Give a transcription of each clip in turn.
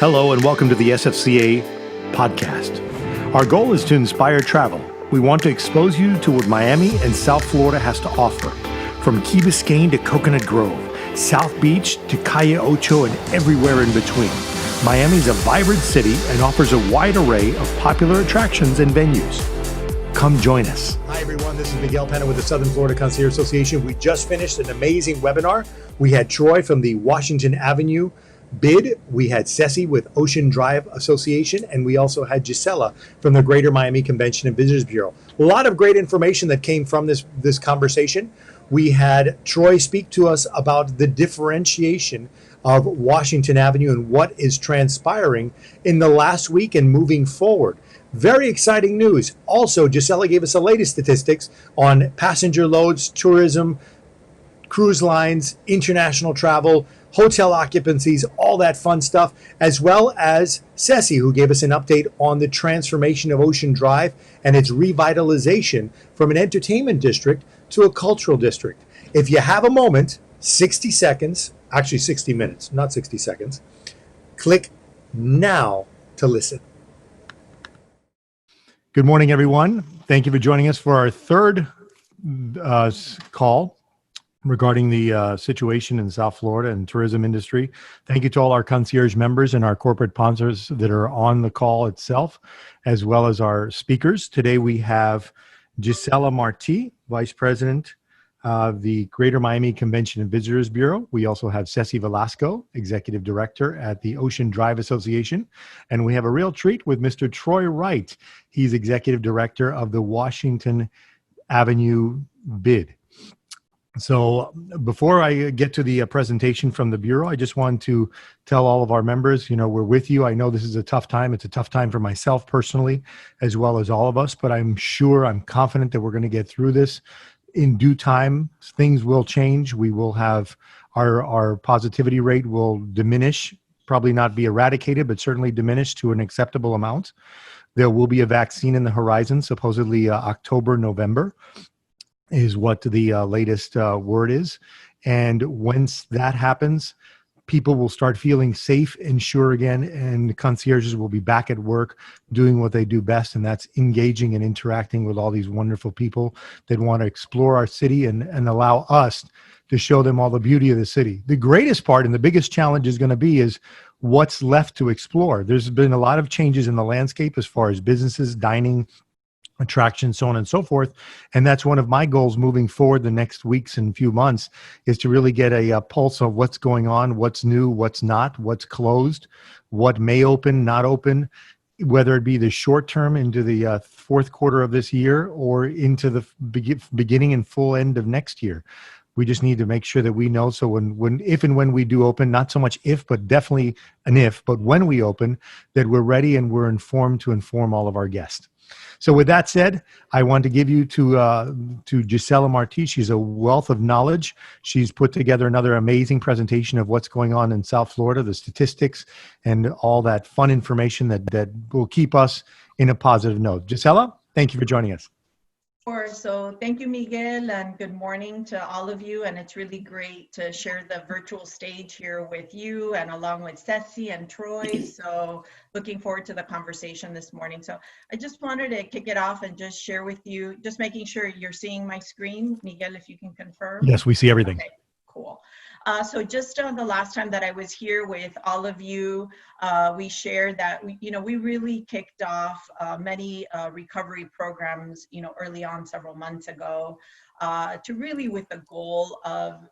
Hello and welcome to the SFCA podcast. Our goal is to inspire travel. We want to expose you to what Miami and South Florida has to offer. From Key Biscayne to Coconut Grove, South Beach to Calle Ocho and everywhere in between. Miami is a vibrant city and offers a wide array of popular attractions and venues. Come join us. Hi everyone, this is Miguel Pena with the Southern Florida Concierge Association. We just finished an amazing webinar. We had Troy from the Washington Avenue bid. We had Ceci with Ocean Drive Association, and we also had Gisela from the Greater Miami Convention and Visitors Bureau. A lot of great information that came from this conversation. We had Troy speak to us about the differentiation of Washington Avenue and what is transpiring in the last week and moving forward. Very exciting news. Also, Gisela gave us the latest statistics on passenger loads, tourism, cruise lines, international travel, hotel occupancies, all that fun stuff, as well as Ceci, who gave us an update on the transformation of Ocean Drive and its revitalization from an entertainment district to a cultural district. If you have a moment, 60 seconds, actually 60 minutes, not 60 seconds, click now to listen. Good morning, everyone. Thank you for joining us for our third call regarding the situation in South Florida and tourism industry. Thank you to all our concierge members and our corporate sponsors that are on the call itself, as well as our speakers. Today we have Gisela Marti, Vice President of the Greater Miami Convention and Visitors Bureau. We also have Ceci Velasco, Executive Director at the Ocean Drive Association. And we have a real treat with Mr. Troy Wright. He's Executive Director of the Washington Avenue bid. So before I get to the presentation from the Bureau, I just want to tell all of our members, we're with you. I know this is a tough time. It's a tough time for myself personally, as well as all of us, but I'm confident that we're going to get through this in due time. Things will change. We will have our positivity rate will diminish, probably not be eradicated, but certainly diminish to an acceptable amount. There will be a vaccine in the horizon, supposedly October, November. Is what the latest word is. And once that happens, people will start feeling safe and sure again, and concierges will be back at work doing what they do best, and that's engaging and interacting with all these wonderful people that want to explore our city and allow us to show them all the beauty of the city. The greatest part and the biggest challenge is going to be is what's left to explore. There's been a lot of changes in the landscape as far as businesses, dining, attractions, so on and so forth. And that's one of my goals moving forward the next weeks and few months is to really get a pulse of what's going on, what's new, what's not, what's closed, what may open, not open, whether it be the short term into the fourth quarter of this year or into the beginning and full end of next year. We just need to make sure that we know. So if and when we do open, not so much if, but definitely an if, but when we open, that we're ready and we're informed to inform all of our guests. So with that said, I want to give you to Gisela Marti. She's a wealth of knowledge. She's put together another amazing presentation of what's going on in South Florida, the statistics, and all that fun information that will keep us in a positive note. Gisela, thank you for joining us. Sure. So thank you, Miguel, and good morning to all of you. And it's really great to share the virtual stage here with you and along with Ceci and Troy. So looking forward to the conversation this morning. So I just wanted to kick it off and just share with you, just making sure you're seeing my screen. Miguel, if you can confirm. Yes, we see everything. Okay, cool. So just the last time that I was here with all of you, we shared that we really kicked off many recovery programs, early on several months ago, to really with the goal of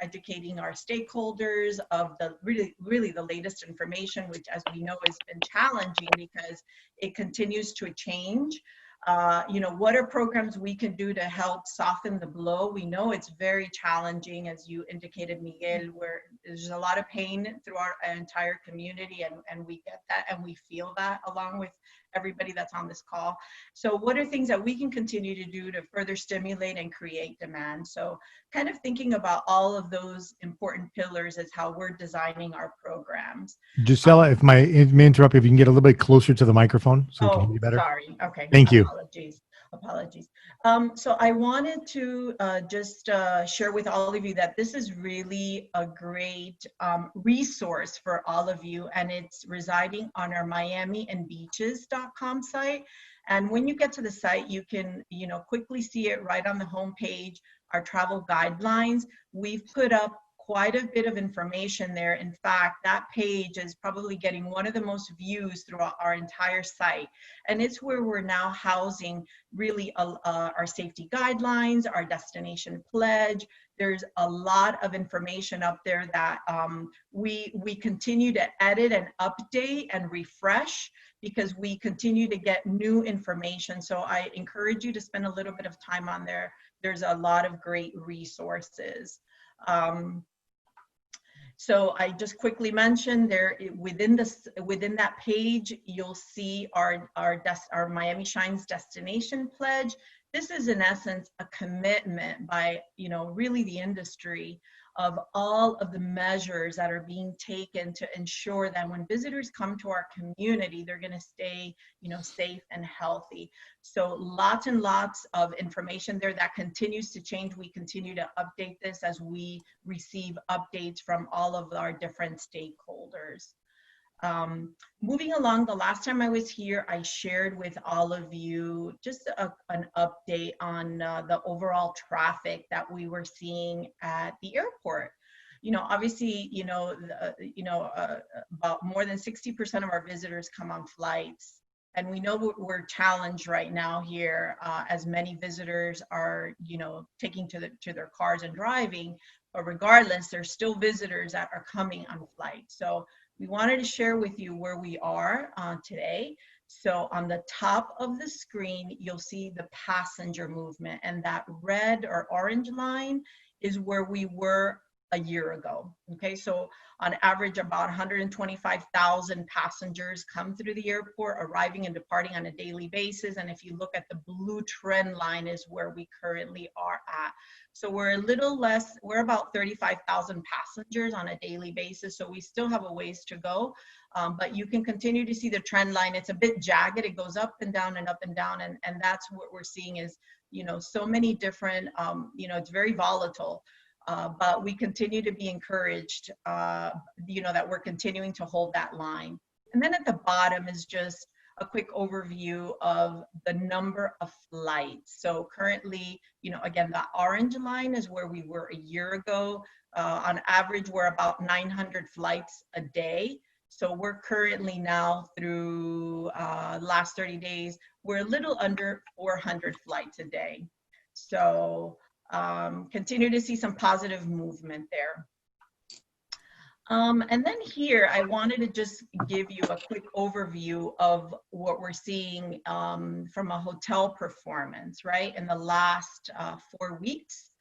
educating our stakeholders of the really the latest information, which, as we know, has been challenging because it continues to change. What are programs we can do to help soften the blow? We know it's very challenging, as you indicated, Miguel, where there's a lot of pain through our entire community, and we get that and we feel that along with everybody that's on this call. So what are things that we can continue to do to further stimulate and create demand? So kind of thinking about all of those important pillars is how we're designing our programs. Gisela, if I may interrupt, if you can get a little bit closer to the microphone so we can hear you better. Sorry. Okay. Thank you. Apologies. Apologies. So I wanted to just share with all of you that this is really a great resource for all of you, and it's residing on our miamiandbeaches.com site. And when you get to the site, you can, quickly see it right on the homepage, our travel guidelines. We've put up quite a bit of information there. In fact, that page is probably getting one of the most views throughout our entire site. And it's where we're now housing really our safety guidelines, our destination pledge. There's a lot of information up there that we continue to edit and update and refresh because we continue to get new information. So I encourage you to spend a little bit of time on there. There's a lot of great resources. So I just quickly mentioned there within that page, you'll see our Miami Shines Destination Pledge. This is in essence a commitment by really the industry of all of the measures that are being taken to ensure that when visitors come to our community, they're going to stay safe and healthy. So lots and lots of information there that continues to change. We continue to update this as we receive updates from all of our different stakeholders. Moving along, the last time I was here, I shared with all of you just an update on the overall traffic that we were seeing at the airport. Obviously, about more than 60% of our visitors come on flights. And we know we're challenged right now here as many visitors are, taking to their cars and driving. But regardless, there's still visitors that are coming on flights. So we wanted to share with you where we are today. So on the top of the screen, you'll see the passenger movement, and that red or orange line is where we were a year ago. Okay, so on average, about 125,000 passengers come through the airport, arriving and departing on a daily basis. And if you look at the blue trend line is where we currently are at. So we're a little less, we're about 35,000 passengers on a daily basis. So we still have a ways to go, but you can continue to see the trend line. It's a bit jagged. It goes up and down and up and down. And that's what we're seeing is, so many different, it's very volatile. But we continue to be encouraged, that we're continuing to hold that line. And then at the bottom is just a quick overview of the number of flights. So currently, again, the orange line is where we were a year ago. On average, we're about 900 flights a day. So we're currently now through last 30 days, we're a little under 400 flights a day. So continue to see some positive movement there. And then here, I wanted to just give you a quick overview of what we're seeing from a hotel performance, right? In the last 4 weeks.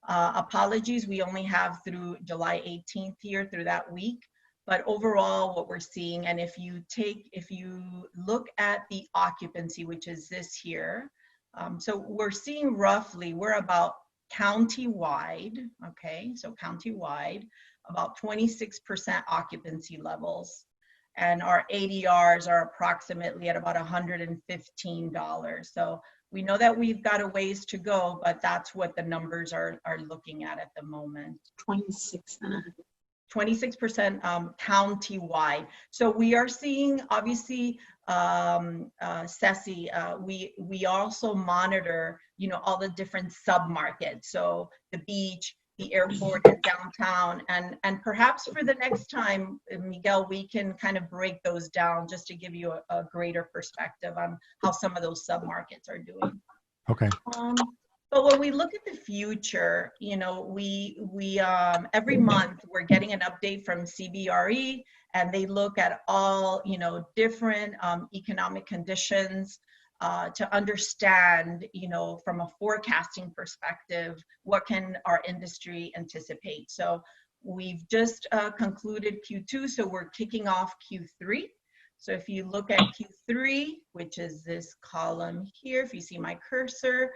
Apologies, we only have through July 18th here, through that week. But overall, what we're seeing, and if you look at the occupancy, which is this here, so we're seeing roughly, we're about countywide, okay, so countywide, about 26% occupancy levels, and our ADRs are approximately at about $115. So we know that we've got a ways to go, but that's what the numbers are looking at the moment. 26% countywide. So we are seeing, obviously, Ceci, we also monitor, all the different sub-markets. So the beach, the airport, and downtown. And perhaps for the next time, Miguel, we can kind of break those down just to give you a greater perspective on how some of those sub-markets are doing. Okay. But when we look at the future, we every month we're getting an update from CBRE, and they look at all, different economic conditions to understand, from a forecasting perspective, what can our industry anticipate. So we've just concluded Q2, so we're kicking off Q3. So if you look at Q3, which is this column here, if you see my cursor,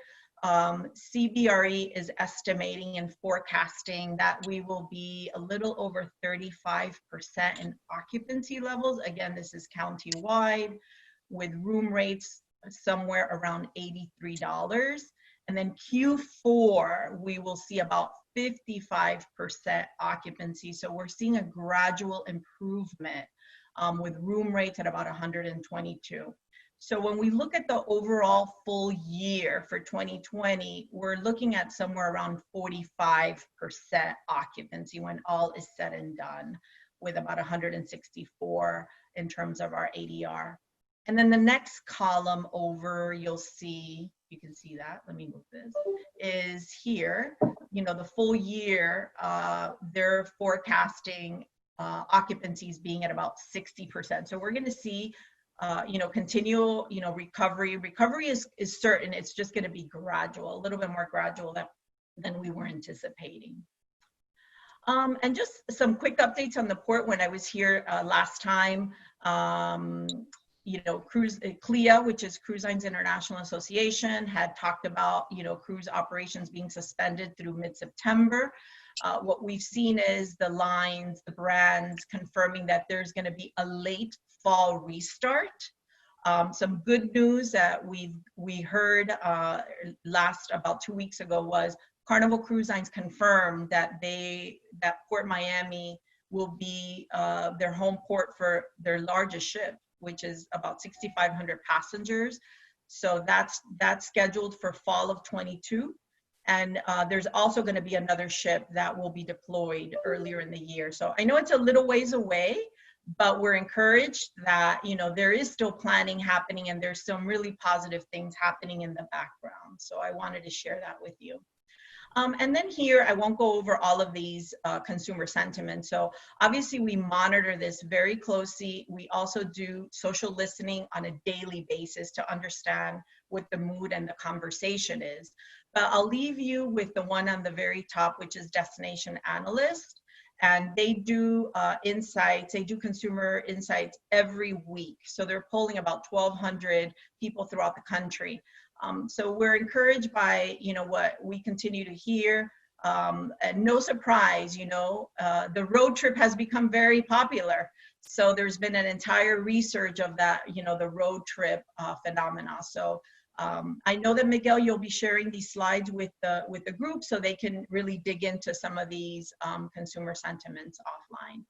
CBRE is estimating and forecasting that we will be a little over 35% in occupancy levels. Again, this is county-wide, with room rates somewhere around $83. And then Q4, we will see about 55% occupancy. So we're seeing a gradual improvement with room rates at about 122. So when we look at the overall full year for 2020, we're looking at somewhere around 45% occupancy when all is said and done, with about 164 in terms of our ADR. And then the next column over, you'll see, you can see that, let me move this, is here, you know, the full year, they're forecasting occupancies being at about 60%. So we're gonna see you know, continual, you know, recovery. Recovery is certain. It's just going to be gradual, a little bit more gradual than we were anticipating. And just some quick updates on the port. When I was here last time, you know, CLIA, which is Cruise Lines International Association, had talked about, you know, cruise operations being suspended through mid-September. What we've seen is the lines, the brands confirming that there's going to be a late fall restart. Some good news that we heard last about 2 weeks ago was Carnival Cruise Lines confirmed that Port Miami will be their home port for their largest ship, which is about 6,500 passengers. So that's scheduled for fall of 22. And there's also going to be another ship that will be deployed earlier in the year. So I know it's a little ways away, but we're encouraged that, you know, there is still planning happening and there's some really positive things happening in the background. So I wanted to share that with you. And then here, I won't go over all of these consumer sentiments. So obviously we monitor this very closely. We also do social listening on a daily basis to understand what the mood and the conversation is. But I'll leave you with the one on the very top, which is Destination Analyst. And they do insights, they do consumer insights every week. So they're polling about 1,200 people throughout the country. So we're encouraged by, you know, what we continue to hear. And no surprise, you know, the road trip has become very popular. So there's been an entire research of that, you know, the road trip phenomena. So I know that Miguel, you'll be sharing these slides with the group so they can really dig into some of these consumer sentiments offline.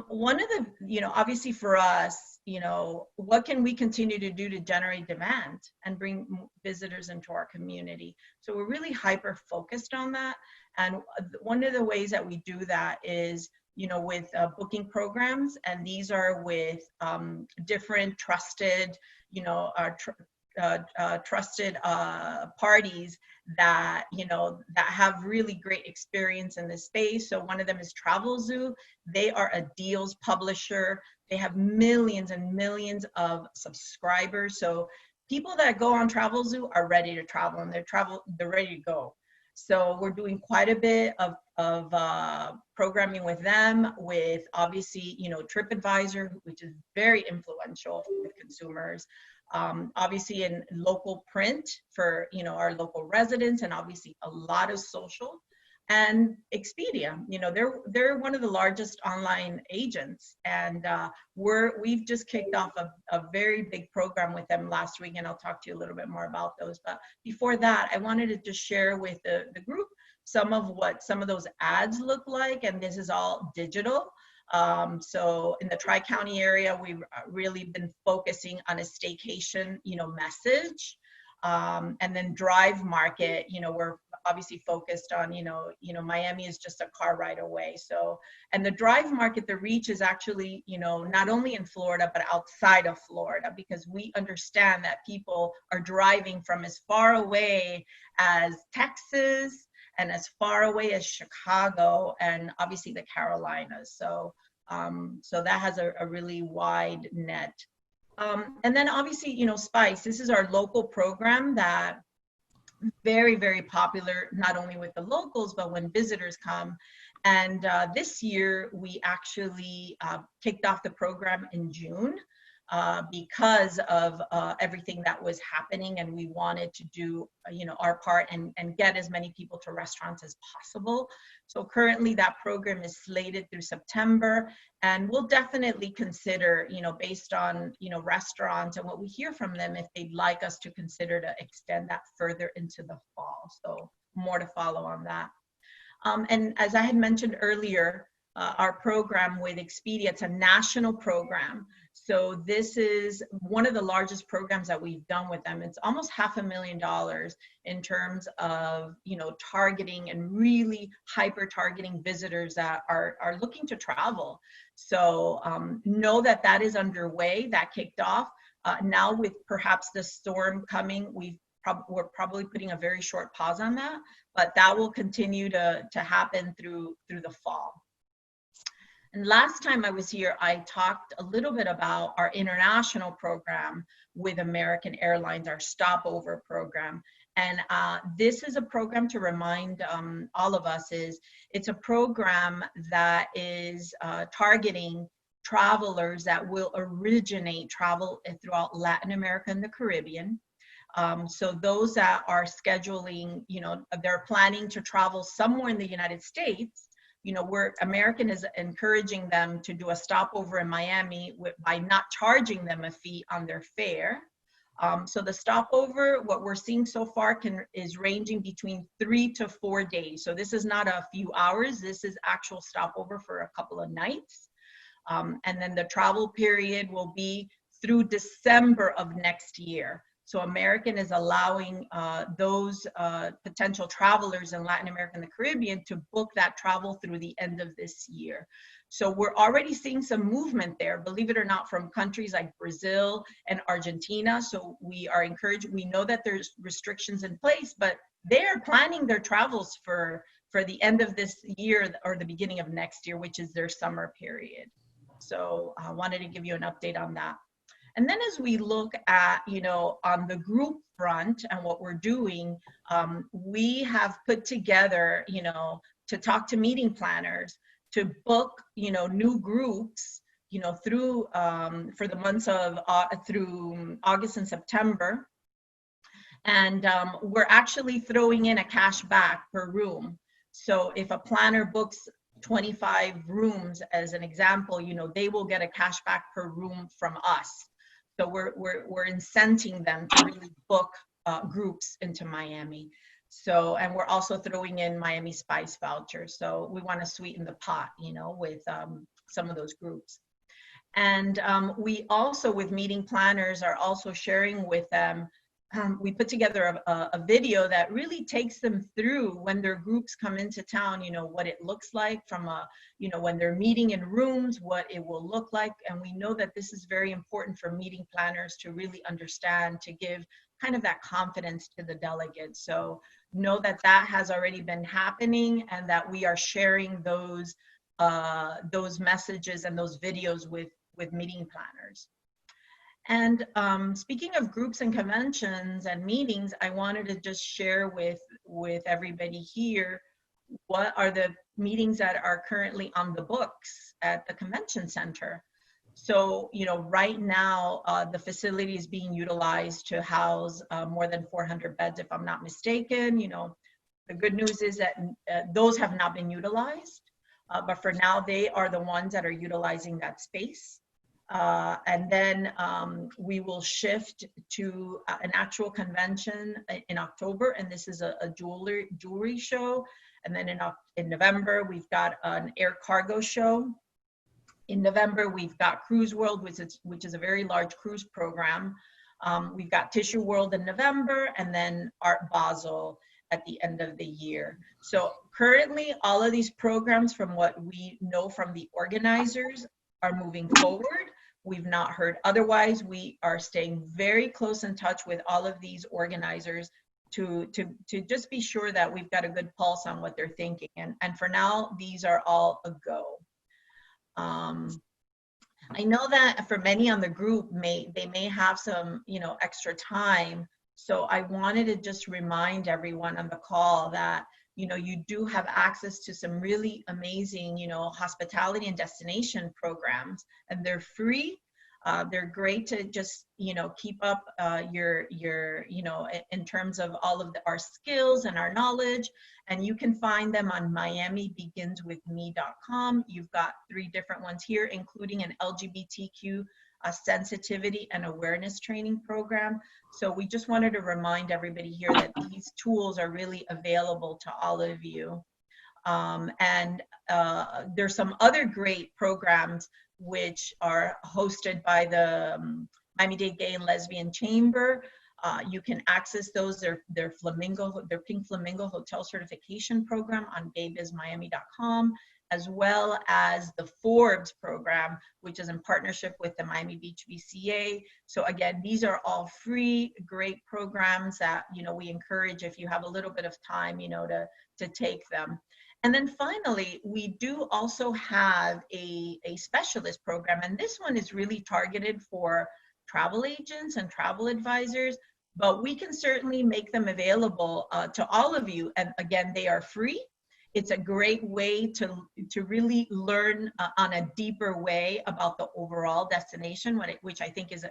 One of the, you know, obviously for us, you know, what can we continue to do to generate demand and bring visitors into our community? So we're really hyper focused on that. And one of the ways that we do that is, you know, with booking programs, and these are with different trusted, you know, trusted parties that, you know, that have really great experience in this space. So one of them is Travel Zoo. They are a deals publisher. They have millions and millions of subscribers. So people that go on Travel Zoo are ready to travel, and they're ready to go. So we're doing quite a bit of programming with them, with obviously, you know, TripAdvisor, which is very influential with consumers. Obviously in local print for, you know, our local residents, and obviously a lot of social, and Expedia, you know, they're one of the largest online agents, and we've just kicked off a very big program with them last week, and I'll talk to you a little bit more about those. But before that, I wanted to just share with the group some of those ads look like, and this is all digital. So in the Tri-County area, we've really been focusing on a staycation, you know, message. And then Drive Market, you know, we're obviously focused on, you know, Miami is just a car ride away. So, and the Drive Market, the reach is actually, you know, not only in Florida, but outside of Florida, because we understand that people are driving from as far away as Texas and as far away as Chicago, and obviously the Carolinas. So, so that has a really wide net. And then obviously, you know, Spice, this is our local program that very, very popular, not only with the locals, but when visitors come. And this year we actually kicked off the program in June. because of everything that was happening, and we wanted to do our part and get as many people to restaurants as possible. So currently that program is slated through September, and we'll definitely consider, based on restaurants and what we hear from them, if they'd like us to consider to extend that further into the fall. So more to follow on that. And as I had mentioned earlier, our program with Expedia, it's a national program. So this is one of the largest programs that we've done with them. It's almost $500,000 in terms of, targeting and really hyper targeting visitors that are looking to travel. So know that that is underway, that kicked off. Now with perhaps the storm coming, we're probably putting a very short pause on that, but that will continue to happen through the fall. And last time I was here, I talked a little bit about our international program with American Airlines, our stopover program. And this is a program, to remind all of us, it's a program that is targeting travelers that will originate travel throughout Latin America and the Caribbean. So those that are scheduling, they're planning to travel somewhere in the United States, American is encouraging them to do a stopover in Miami by not charging them a fee on their fare. So the stopover, what we're seeing so far is ranging between 3 to 4 days. So this is not a few hours, this is actual stopover for a couple of nights. And then the travel period will be through December of next year. So American is allowing those potential travelers in Latin America and the Caribbean to book that travel through the end of this year. So we're already seeing some movement there, believe it or not, from countries like Brazil and Argentina. So we are encouraged. We know that there's restrictions in place, but they're planning their travels for the end of this year or the beginning of next year, which is their summer period. So I wanted to give you an update on that. And then as we look at, on the group front and what we're doing, we have put together, to talk to meeting planners, to book, new groups, through, for the months of, through August and September. And we're actually throwing in a cash back per room. So if a planner books 25 rooms, as an example, they will get a cash back per room from us. So we're incenting them to really book groups into Miami. So, and we're also throwing in Miami Spice vouchers. So we want to sweeten the pot, with some of those groups. And we also, with meeting planners, are also sharing with them. We put together a video that really takes them through when their groups come into town, what it looks like from when they're meeting in rooms, what it will look like. And we know that this is very important for meeting planners to really understand, to give kind of that confidence to the delegates. So know that that has already been happening, and that we are sharing those messages and those videos with meeting planners. And speaking of groups and conventions and meetings, I wanted to just share with everybody here what are the meetings that are currently on the books at the convention center. So, right now, the facility is being utilized to house more than 400 beds, if I'm not mistaken. The good news is that those have not been utilized, but for now, they are the ones that are utilizing that space. And then we will shift to an actual convention in October, and this is a jewelry show. And then in November, we've got an air cargo show. In November, we've got Cruise World, which is a very large cruise program. We've got Tissue World in November, and then Art Basel at the end of the year. So currently, all of these programs, from what we know from the organizers, are moving forward. We've not heard otherwise. We are staying very close in touch with all of these organizers to just be sure that we've got a good pulse on what they're thinking. And for now, these are all a go. I know that for many on the group, they may have some extra time. So I wanted to just remind everyone on the call that you do have access to some really amazing, hospitality and destination programs, and they're free. They're great to just, keep up your, in terms of all of our skills and our knowledge. And you can find them on miamibeginswithme.com. You've got 3 different ones here, including an LGBTQ sensitivity and awareness training program. So we just wanted to remind everybody here that these tools are really available to all of you. And there's some other great programs which are hosted by the Miami-Dade Gay and Lesbian Chamber. You can access those. Their Pink Flamingo Hotel Certification Program on gaybizmiami.com, as well as the Forbes program, which is in partnership with the Miami Beach BCA. So again, these are all free, great programs that, we encourage, if you have a little bit of time, to take them. And then finally, we do also have a specialist program, and this one is really targeted for travel agents and travel advisors, but we can certainly make them available to all of you. And again, they are free. It's a great way to really learn on a deeper way about the overall destination, which I think is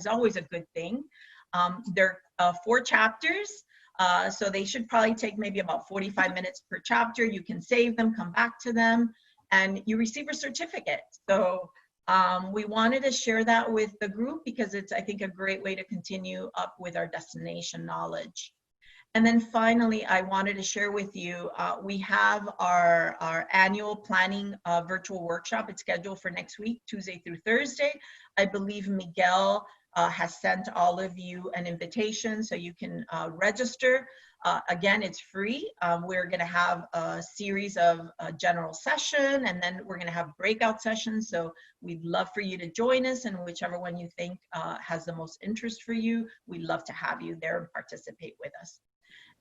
always a good thing. There are 4 chapters. So they should probably take maybe about 45 minutes per chapter. You can save them, come back to them, and you receive a certificate. So we wanted to share that with the group because it's, I think, a great way to continue up with our destination knowledge. And then finally, I wanted to share with you, we have our annual planning virtual workshop. It's scheduled for next week, Tuesday through Thursday. I believe Miguel has sent all of you an invitation so you can register. Again, it's free. We're going to have a series of general session, and then we're going to have breakout sessions. So we'd love for you to join us, and whichever one you think has the most interest for you, we'd love to have you there and participate with us.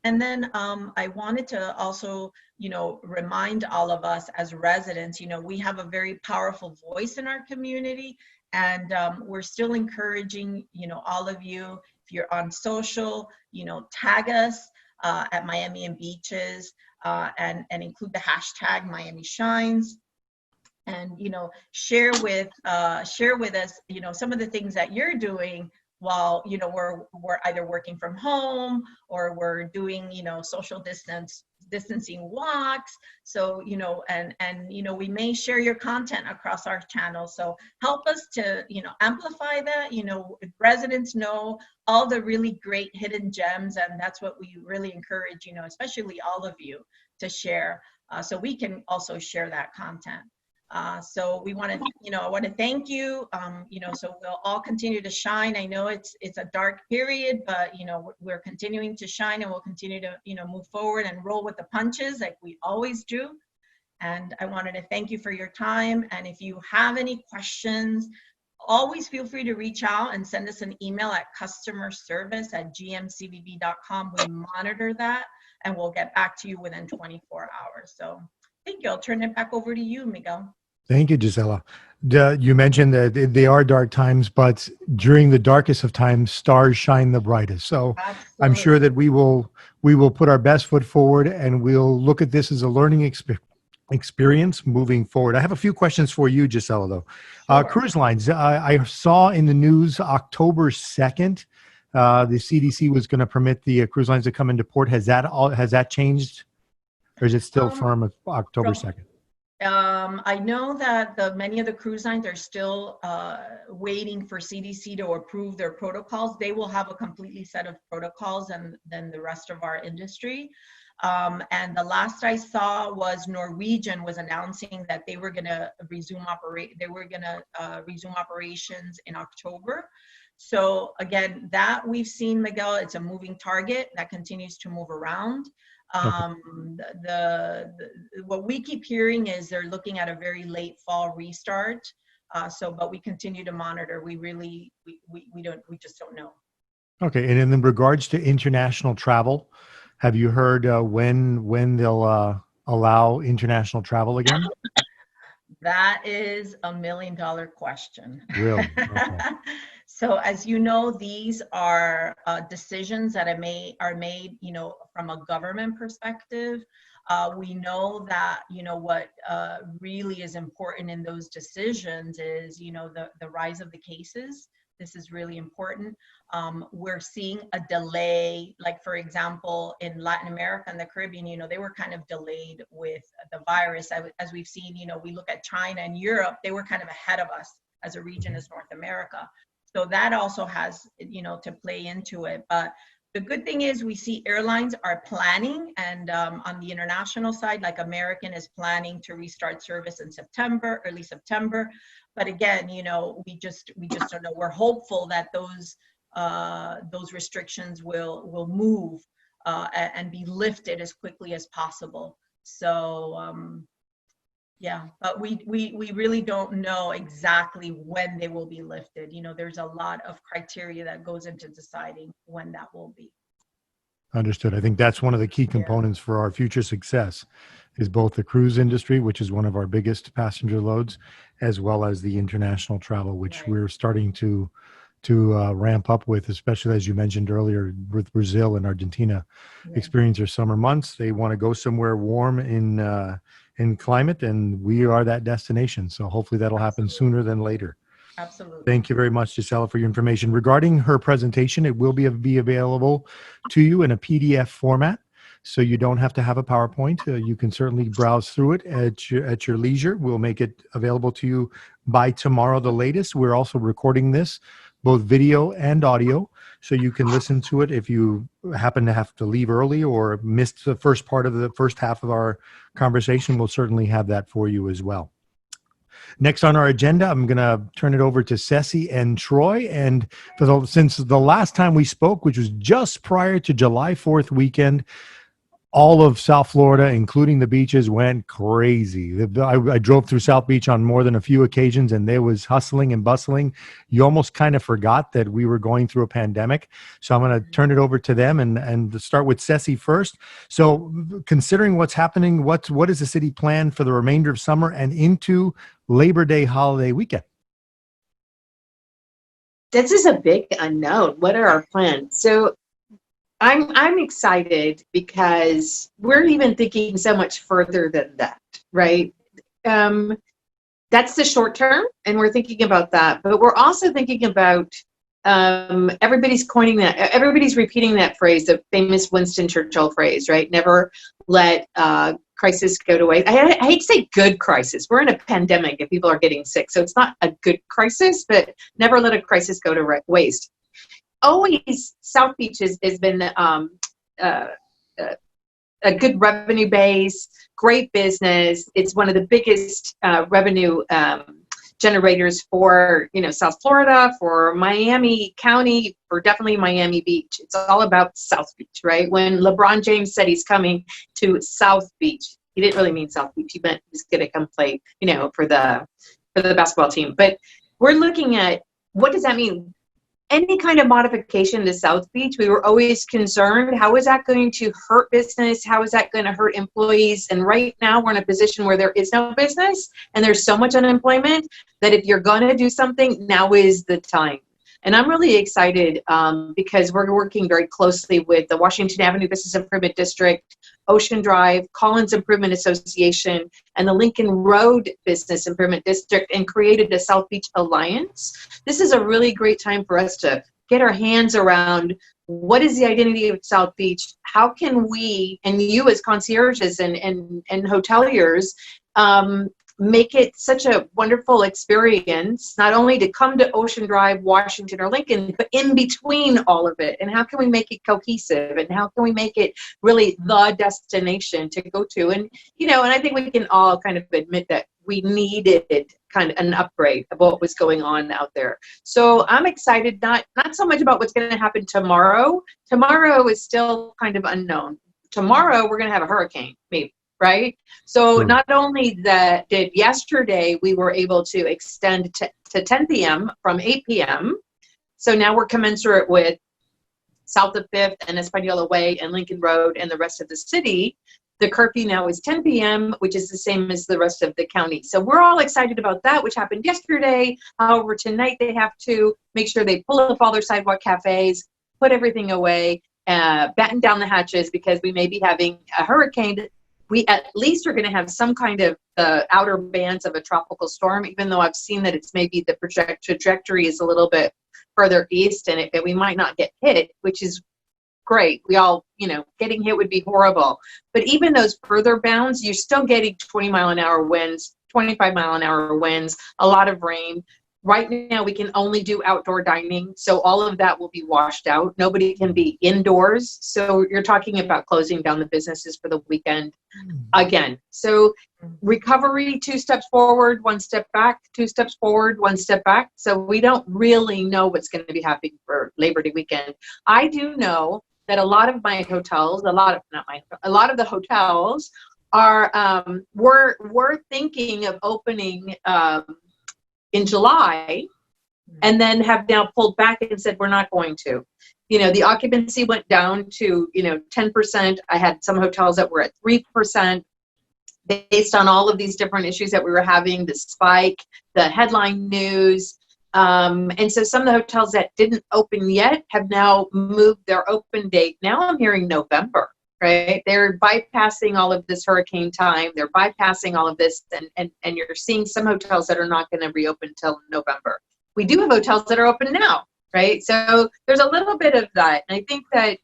And then I wanted to also, remind all of us as residents, we have a very powerful voice in our community. And we're still encouraging, all of you, if you're on social, tag us at Miami and Beaches and include the hashtag Miami Shines. And, share with us, some of the things that you're doing while, we're either working from home or we're doing, social distancing walks. So, we may share your content across our channel. So help us to, amplify that. Residents know all the really great hidden gems, and that's what we really encourage, especially all of you to share, so we can also share that content. So we want to, I want to thank you, so we'll all continue to shine. I know it's a dark period, but, we're continuing to shine, and we'll continue to, move forward and roll with the punches like we always do. And I wanted to thank you for your time. And if you have any questions, always feel free to reach out and send us an email at customerservice@gmcbb.com. We monitor that, and we'll get back to you within 24 hours. So thank you. I'll turn it back over to you, Miguel. Thank you, Gisela. You mentioned that they are dark times, but during the darkest of times, stars shine the brightest. So Absolutely. I'm sure that we will put our best foot forward, and we'll look at this as a learning experience moving forward. I have a few questions for you, Gisela, though. Sure. Cruise lines. I saw in the news October 2nd, the CDC was going to permit the cruise lines to come into port. Has that changed, or is it still firm of October 2nd? I know that many of the cruise lines are still waiting for CDC to approve their protocols. They will have a completely set of protocols than the rest of our industry. And the last I saw was Norwegian was announcing that they were going to resume operations in October. So again, that we've seen, Miguel, it's a moving target that continues to move around. What we keep hearing is they're looking at a very late fall restart. But we continue to monitor. We just don't know. Okay. And in regards to international travel, have you heard when they'll allow international travel again? That is $1 million question. Really? Okay. So as you know, these are decisions that are made, from a government perspective. We know that, what really is important in those decisions is, the rise of the cases. This is really important. We're seeing a delay, like for example, in Latin America and the Caribbean, they were kind of delayed with the virus. As we've seen, we look at China and Europe, they were kind of ahead of us as a region as North America. So that also has, to play into it. But the good thing is we see airlines are planning, and on the international side, like American is planning to restart service in September, early September. But again, we just don't know. We're hopeful that those restrictions will move and be lifted as quickly as possible. So yeah, but we really don't know exactly when they will be lifted. There's a lot of criteria that goes into deciding when that will be. Understood. I think that's one of the key components for our future success is both the cruise industry, which is one of our biggest passenger loads, as well as the international travel, which we're starting to ramp up with, especially as you mentioned earlier with Brazil and Argentina experience their summer months. They want to go somewhere warm in climate, and we are that destination. So hopefully that'll happen sooner than later. Absolutely. Thank you very much, Gisela, for your information. Regarding her presentation, it will be available to you in a PDF format, so you don't have to have a PowerPoint. You can certainly browse through it at your leisure. We'll make it available to you by tomorrow, the latest. We're also recording this, both video and audio, so you can listen to it if you happen to have to leave early or missed the first half of our conversation. We'll certainly have that for you as well. Next on our agenda, I'm going to turn it over to Ceci and Troy. And since the last time we spoke, which was just prior to July 4th weekend, all of South Florida, including the beaches, went crazy. I drove through South Beach on more than a few occasions, and there was hustling and bustling. You almost kind of forgot that we were going through a pandemic. So I'm going to turn it over to them and start with Ceci first. So considering what's happening, what is the city plan for the remainder of summer and into Labor Day holiday weekend? This is a big unknown. What are our plans? So I'm excited because we're even thinking so much further than that, right? That's the short term, and we're thinking about that. But we're also thinking about everybody's repeating that phrase, the famous Winston Churchill phrase, right? Never let crisis go to waste. I hate to say good crisis. We're in a pandemic and people are getting sick, so it's not a good crisis, but never let a crisis go to waste. Always, South Beach has been a good revenue base, great business. It's one of the biggest revenue generators for South Florida, for Miami County, for definitely Miami Beach. It's all about South Beach, right? When LeBron James said he's coming to South Beach, he didn't really mean South Beach. He meant he's going to come play, for the basketball team. But we're looking at what does that mean? Any kind of modification to South Beach, we were always concerned, how is that going to hurt business? How is that going to hurt employees? And right now we're in a position where there is no business and there's so much unemployment that if you're going to do something, now is the time. And I'm really excited because we're working very closely with the Washington Avenue Business Improvement District, Ocean Drive, Collins Improvement Association, and the Lincoln Road Business Improvement District, and created a South Beach Alliance. This is a really great time for us to get our hands around what is the identity of South Beach, how can we, and you as concierges and hoteliers, make it such a wonderful experience, not only to come to Ocean Drive, Washington, or Lincoln, but in between all of it. And how can we make it cohesive? And how can we make it really the destination to go to? And, and I think we can all kind of admit that we needed kind of an upgrade of what was going on out there. So I'm excited, not so much about what's going to happen tomorrow. Tomorrow is still kind of unknown. Tomorrow we're going to have a hurricane, maybe. Right? So not only that did yesterday we were able to extend to 10 p.m. from 8 p.m. So now we're commensurate with south of 5th and Espanola Way and Lincoln Road and the rest of the city. The curfew now is 10 p.m., which is the same as the rest of the county. So we're all excited about that, which happened yesterday. However, tonight they have to make sure they pull up all their sidewalk cafes, put everything away, batten down the hatches because we may be having a hurricane we at least are going to have some kind of the outer bands of a tropical storm, even though I've seen that it's maybe the trajectory is a little bit further east and we might not get hit, which is great. We all, getting hit would be horrible. But even those further bounds, you're still getting 20-mile-an-hour winds, 25-mile-an-hour winds, a lot of rain. Right now, we can only do outdoor dining, so all of that will be washed out. Nobody can be indoors, so you're talking about closing down the businesses for the weekend again. So recovery, 2 steps forward, 1 step back, 2 steps forward, 1 step back. So we don't really know what's going to be happening for Labor Day weekend. I do know that a lot of my hotels, a lot of the hotels are we're thinking of opening in July, and then have now pulled back and said we're not going to. The occupancy went down to 10%. I had some hotels that were at 3% based on all of these different issues that we were having, the spike, the headline news. And so some of the hotels that didn't open yet have now moved their open date. Now I'm hearing November, right? They're bypassing all of this hurricane time. They're bypassing all of this. And you're seeing some hotels that are not going to reopen until November. We do have hotels that are open now, right? So there's a little bit of that. And I think that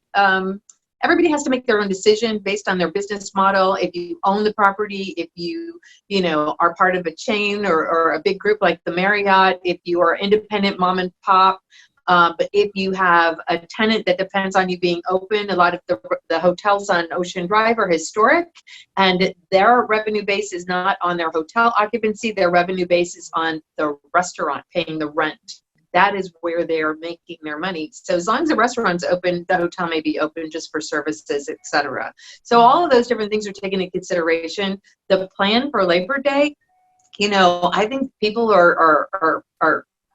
everybody has to make their own decision based on their business model. If you own the property, if you are part of a chain or a big group like the Marriott, if you are independent mom and pop, but if you have a tenant that depends on you being open, a lot of the hotels on Ocean Drive are historic, and their revenue base is not on their hotel occupancy. Their revenue base is on the restaurant paying the rent. That is where they're making their money. So as long as the restaurant's open, the hotel may be open just for services, etc. So all of those different things are taken into consideration. The plan for Labor Day, I think people are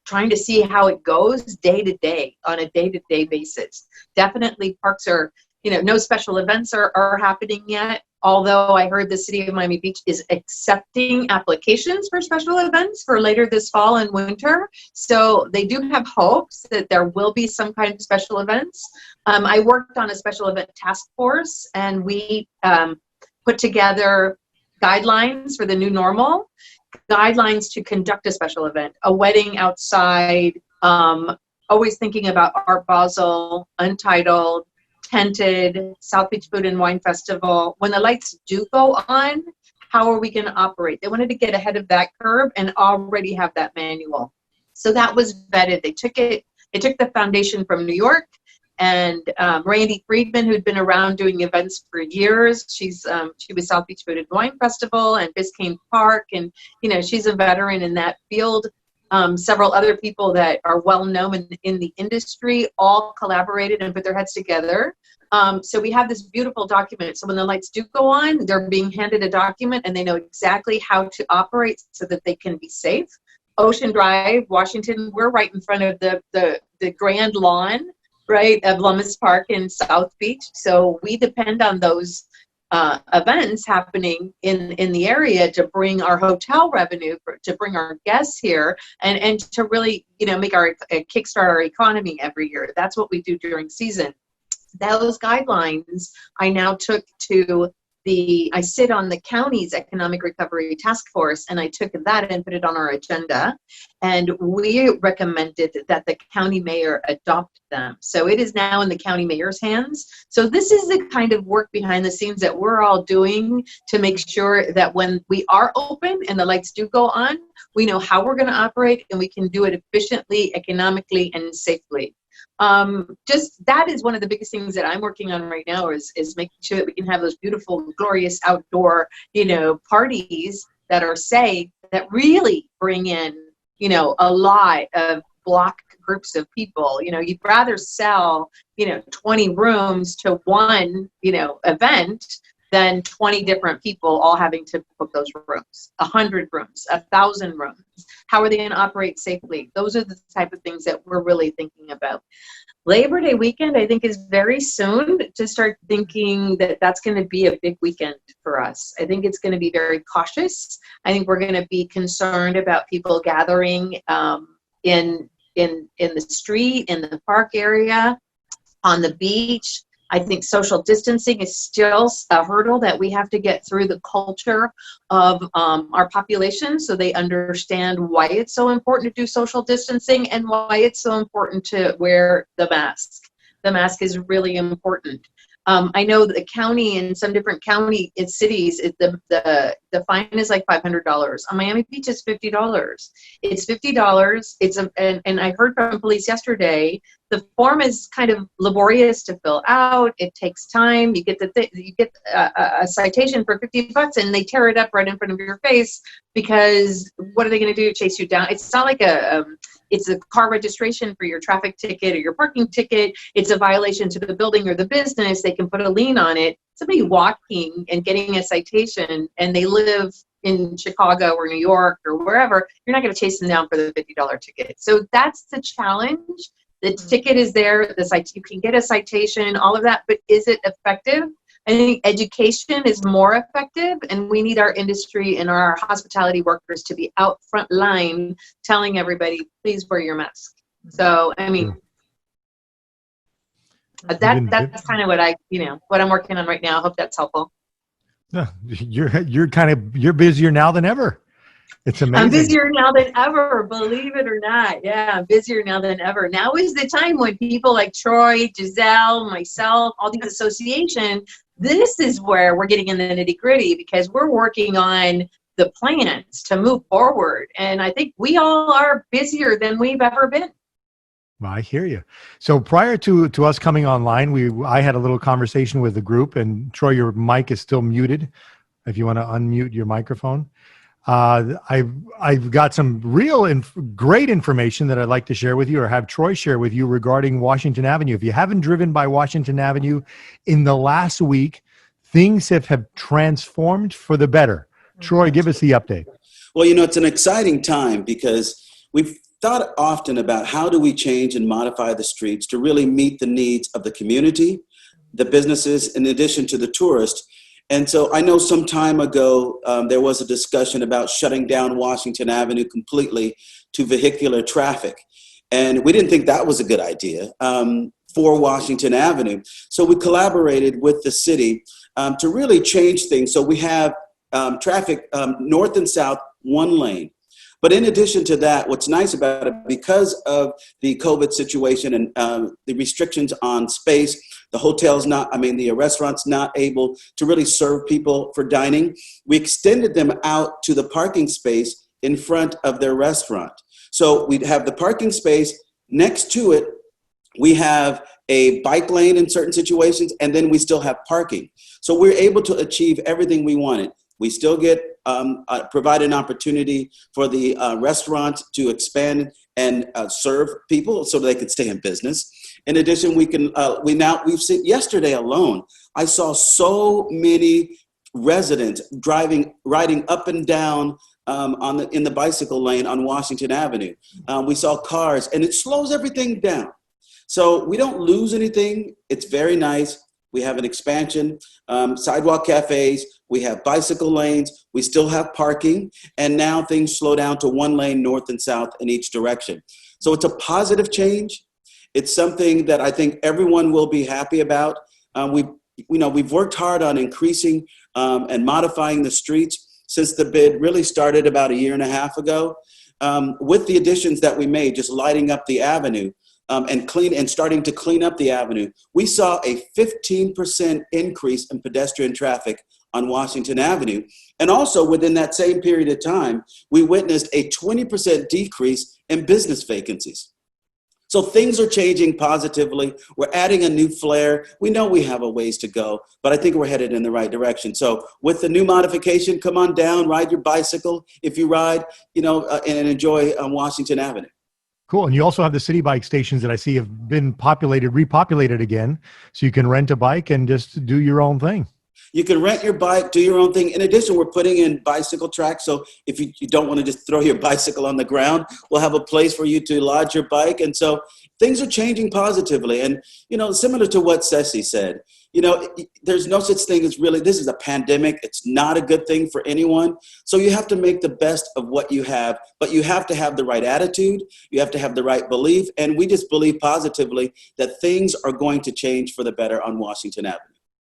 trying to see how it goes day to day, on a day-to-day basis. Definitely parks are, no special events are happening yet. Although I heard the city of Miami Beach is accepting applications for special events for later this fall and winter. So they do have hopes that there will be some kind of special events. I worked on a special event task force, and we put together guidelines for the new normal, guidelines to conduct a special event, a wedding outside, always thinking about Art Basel, Untitled, Tented, South Beach Food and Wine Festival. When the lights do go on, how are we going to operate? They wanted to get ahead of that curve and already have that manual. So that was vetted. They took the foundation from New York, and Randy Friedman, who'd been around doing events for years. She was South Beach Food and Wine Festival and Biscayne Park, and she's a veteran in that field. Several other people that are well known in the industry all collaborated and put their heads together. So we have this beautiful document. So when the lights do go on, they're being handed a document and they know exactly how to operate so that they can be safe. Ocean Drive, Washington, we're right in front of the grand lawn, right, of Lummis Park in South Beach. So we depend on those events happening in the area to bring our hotel revenue, to bring our guests here, and to really make kickstart our economy every year. That's what we do during season. Those guidelines I now took to I sit on the county's economic recovery task force, and I took that and put it on our agenda, and we recommended that the county mayor adopt them. So it is now in the county mayor's hands. So this is the kind of work behind the scenes that we're all doing to make sure that when we are open and the lights do go on, we know how we're going to operate and we can do it efficiently, economically, and safely. Just that is one of the biggest things that I'm working on right now is making sure that we can have those beautiful, glorious outdoor, parties that are safe, that really bring in, a lot of block groups of people. You'd rather sell, 20 rooms to one, event than 20 different people all having to book those rooms, 100 rooms, 1,000 rooms. How are they going to operate safely? Those are the type of things that we're really thinking about. Labor Day weekend, I think, is very soon to start thinking that that's going to be a big weekend for us. I think it's going to be very cautious. I think we're going to be concerned about people gathering in the street, in the park area, on the beach. I think social distancing is still a hurdle that we have to get through the culture of our population, so they understand why it's so important to do social distancing and why it's so important to wear the mask. The mask is really important. I know the county, in some different county cities, the fine is like $500. On Miami Beach, it's $50. It's $50. And I heard from police yesterday. The form is kind of laborious to fill out. It takes time. You get a citation for $50, and they tear it up right in front of your face, because what are they going to do? Chase you down? It's not like it's a car registration for your traffic ticket or your parking ticket. It's a violation to the building or the business. They can put a lien on it. Somebody walking and getting a citation, and they live in Chicago or New York or wherever, you're not going to chase them down for the $50 ticket. So that's the challenge. The ticket is there. You can get a citation, all of that, but is it effective? I think education is more effective, and we need our industry and our hospitality workers to be out front line telling everybody, please wear your mask. So, I mean, that's kind of what I'm working on right now. I hope that's helpful. You're busier now than ever. It's amazing. I'm busier now than ever, believe it or not. Yeah, I'm busier now than ever. Now is the time when people like Troy, Giselle, myself, all these associations, this is where we're getting in the nitty gritty, because we're working on the plans to move forward. And I think we all are busier than we've ever been. Well, I hear you. So prior to us coming online, I had a little conversation with the group, and Troy, your mic is still muted. If you want to unmute your microphone. I've got some great information that I'd like to share with you, or have Troy share with you, regarding Washington Avenue. If you haven't driven by Washington Avenue in the last week, things have transformed for the better. Troy, give us the update. Well, it's an exciting time, because we've thought often about how do we change and modify the streets to really meet the needs of the community, the businesses, in addition to the tourists. And so I know some time ago, there was a discussion about shutting down Washington Avenue completely to vehicular traffic. And we didn't think that was a good idea for Washington Avenue. So we collaborated with the city to really change things. So we have traffic north and south, one lane. But in addition to that, what's nice about it, because of the COVID situation and the restrictions on space, the restaurants not able to really serve people for dining, we extended them out to the parking space in front of their restaurant. So we'd have the parking space. Next to it, we have a bike lane in certain situations, and then we still have parking. So we're able to achieve everything we wanted. We still get provide an opportunity for the restaurant to expand and serve people so they can stay in business. In addition, we've seen yesterday alone, I saw so many residents riding up and down in the bicycle lane on Washington Avenue. We saw cars, and it slows everything down. So we don't lose anything. It's very nice. We have an expansion, sidewalk cafes. We have bicycle lanes. We still have parking. And now things slow down to one lane north and south in each direction. So it's a positive change. It's something that I think everyone will be happy about. We've worked hard on increasing and modifying the streets since the bid really started about a year and a half ago. With the additions that we made, just lighting up the avenue, and starting to clean up the avenue, we saw a 15% increase in pedestrian traffic on Washington Avenue. And also within that same period of time, we witnessed a 20% decrease in business vacancies. So things are changing positively. We're adding a new flair. We know we have a ways to go, but I think we're headed in the right direction. So with the new modification, come on down, ride your bicycle if you ride, and enjoy Washington Avenue. Cool. And you also have the city bike stations that I see have been repopulated again. So you can rent a bike and just do your own thing. You can rent your bike, do your own thing. In addition, we're putting in bicycle tracks. So if you don't want to just throw your bicycle on the ground, we'll have a place for you to lodge your bike. And so things are changing positively. And, similar to what Ceci said, there's no such thing as really, this is a pandemic. It's not a good thing for anyone. So you have to make the best of what you have, but you have to have the right attitude. You have to have the right belief. And we just believe positively that things are going to change for the better on Washington Avenue.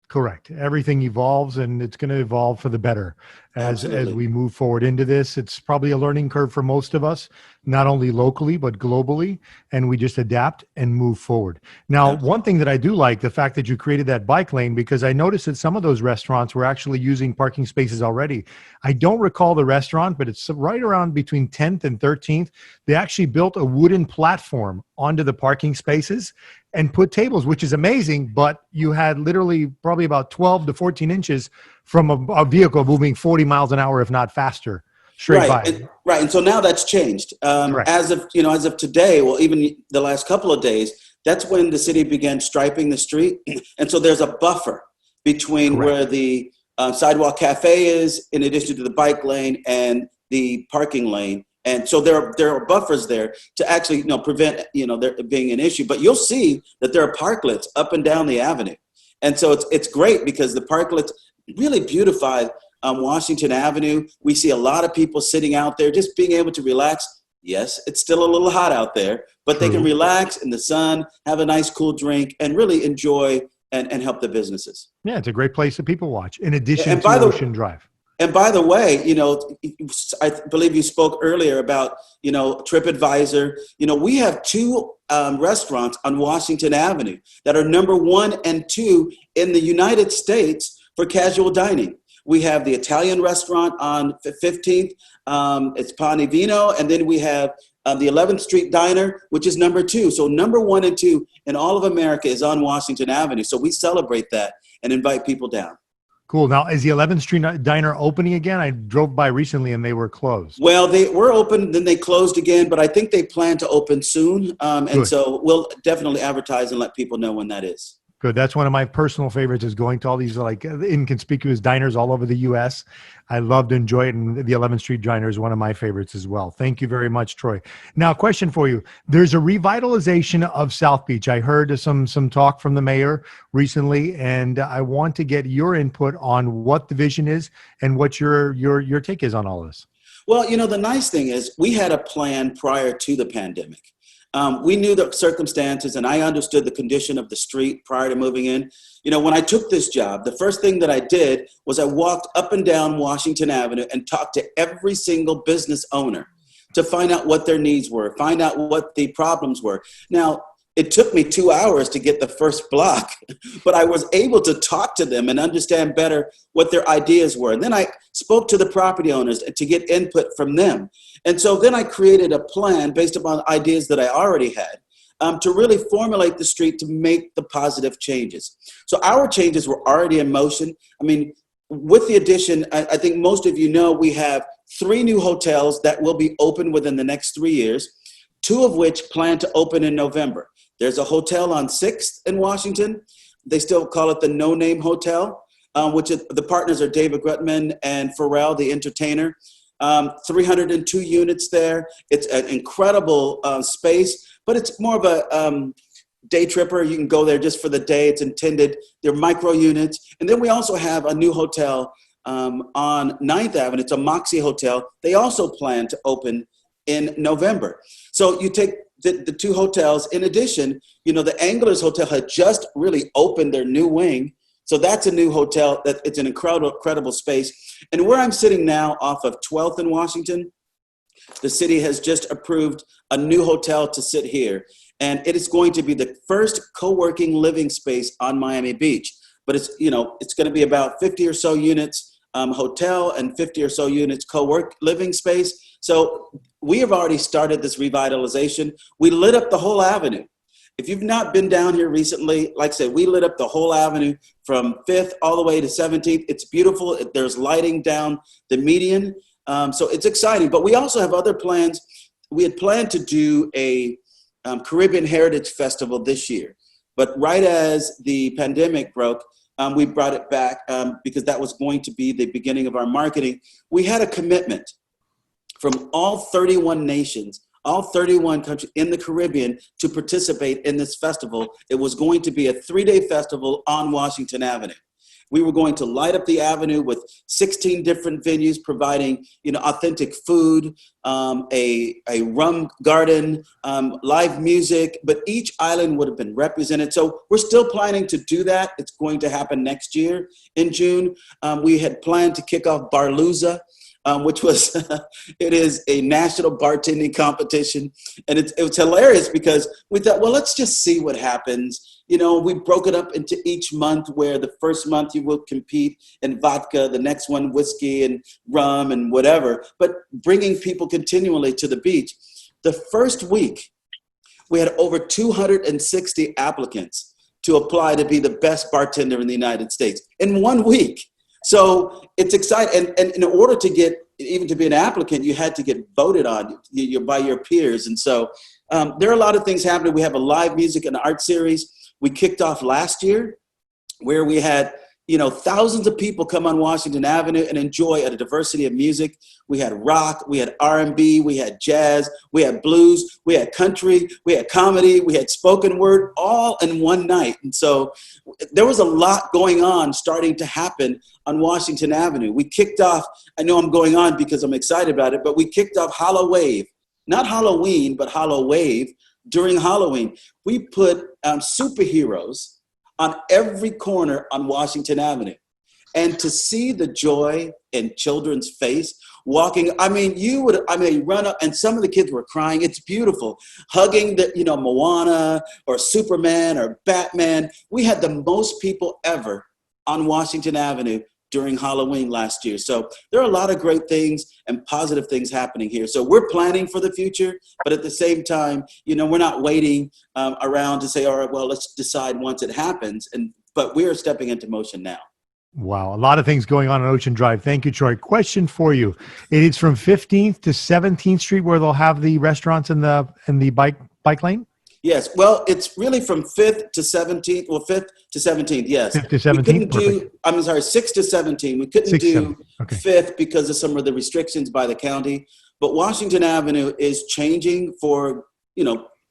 Correct. Everything evolves, and it's going to evolve for the better as we move forward into this. It's probably a learning curve for most of us, not only locally, but globally, and we just adapt and move forward. Now, one thing that I do like, the fact that you created that bike lane, because I noticed that some of those restaurants were actually using parking spaces already. I don't recall the restaurant, but it's right around between 10th and 13th. They actually built a wooden platform onto the parking spaces and put tables, which is amazing, but you had literally probably about 12 to 14 inches from a vehicle moving 40 miles an hour, if not faster, straight by. Right. And so now that's changed. As of today, well, even the last couple of days, that's when the city began striping the street. And so there's a buffer between where the sidewalk cafe is, in addition to the bike lane and the parking lane. And so there are buffers there to actually, prevent, there being an issue. But you'll see that there are parklets up and down the avenue. And so it's great because the parklets really beautify Washington Avenue. We see a lot of people sitting out there just being able to relax. Yes, it's still a little hot out there, but they can relax in the sun, have a nice cool drink, and really enjoy and help the businesses. Yeah, it's a great place that people watch, in addition to Ocean Drive. And by the way, I believe you spoke earlier about, TripAdvisor. We have two restaurants on Washington Avenue that are number 1 and 2 in the United States for casual dining. We have the Italian restaurant on 15th. It's Pane Vino. And then we have the 11th Street Diner, which is number 2. So number 1 and 2 in all of America is on Washington Avenue. So we celebrate that and invite people down. Cool. Now, is the 11th Street Diner opening again? I drove by recently and they were closed. Well, they were open, then they closed again, but I think they plan to open soon. And so we'll definitely advertise and let people know when that is. Good. That's one of my personal favorites, is going to all these like inconspicuous diners all over the U.S. I love to enjoy it, and the 11th Street Diner is one of my favorites as well. Thank you very much, Troy. Now, question for you. There's a revitalization of South Beach. I heard some talk from the mayor recently, and I want to get your input on what the vision is and what your take is on all this. Well, the nice thing is we had a plan prior to the pandemic. We knew the circumstances, and I understood the condition of the street prior to moving in. When I took this job, the first thing that I did was I walked up and down Washington Avenue and talked to every single business owner to find out what their needs were, find out what the problems were. Now, it took me 2 hours to get the first block, but I was able to talk to them and understand better what their ideas were. And then I spoke to the property owners to get input from them. And so then I created a plan based upon ideas that I already had to really formulate the street to make the positive changes. So our changes were already in motion. I mean, with the addition, I think most of you know, we have 3 new hotels that will be open within the next 3 years, 2 of which plan to open in November. There's a hotel on 6th in Washington. They still call it the No Name Hotel, which is, the partners are David Grutman and Pharrell, the entertainer. 302 units there. It's an incredible space, but it's more of a day tripper. You can go there just for the day. It's intended. They're micro units. And then we also have a new hotel on 9th Avenue. It's a Moxie Hotel. They also plan to open in November. So you take the 2 hotels. In addition, the Anglers Hotel had just really opened their new wing. So that's a new hotel. It's an incredible space. And where I'm sitting now off of 12th in Washington, the city has just approved a new hotel to sit here. And it is going to be the first co-working living space on Miami Beach. But it's going to be about 50 or so units hotel and 50 or so units co-work living space. So we have already started this revitalization. We lit up the whole avenue. If you've not been down here recently, like I said, we lit up the whole avenue from 5th all the way to 17th. It's beautiful. There's lighting down the median. So it's exciting. But we also have other plans. We had planned to do a Caribbean Heritage Festival this year. But right as the pandemic broke, we brought it back because that was going to be the beginning of our marketing. We had a commitment from all 31 nations, all 31 countries in the Caribbean to participate in this festival. It was going to be a 3-day festival on Washington Avenue. We were going to light up the avenue with 16 different venues providing, authentic food, a rum garden, live music, but each island would have been represented. So we're still planning to do that. It's going to happen next year in June. We had planned to kick off Barlooza, which was, it is a national bartending competition. And it was hilarious because we thought, well, let's just see what happens. We broke it up into each month, where the first month you will compete in vodka, the next one whiskey and rum and whatever, but bringing people continually to the beach. The first week, we had over 260 applicants to apply to be the best bartender in the United States in 1 week. So it's exciting. And in order to get, even to be an applicant, you had to get voted on by your peers. And so there are a lot of things happening. We have a live music and art series we kicked off last year, where we had, thousands of people come on Washington Avenue and enjoy a diversity of music. We had rock, we had R&B, we had jazz, we had blues, we had country, we had comedy, we had spoken word, all in one night. And so there was a lot going on starting to happen on Washington Avenue. We kicked off, I know I'm going on because I'm excited about it, but we kicked off Hollow Wave, not Halloween, but Hollow Wave. During Halloween, we put superheroes on every corner on Washington Avenue. And to see the joy in children's face walking, you run up, and some of the kids were crying. It's beautiful. Hugging Moana or Superman or Batman. We had the most people ever on Washington Avenue during Halloween last year. So there are a lot of great things and positive things happening here. So we're planning for the future, but at the same time, we're not waiting around to say, all right, well, let's decide once it happens. But we are stepping into motion now. Wow, a lot of things going on Ocean Drive. Thank you, Troy. Question for you. It is from 15th to 17th Street where they'll have the restaurants and the bike lane? Yes. Well, it's really from 5th to 17th. Well, 5th to 17th, yes. 5th to 17th? 6th to 17th. We couldn't do 5th because of some of the restrictions by the county. But Washington Avenue is changing for,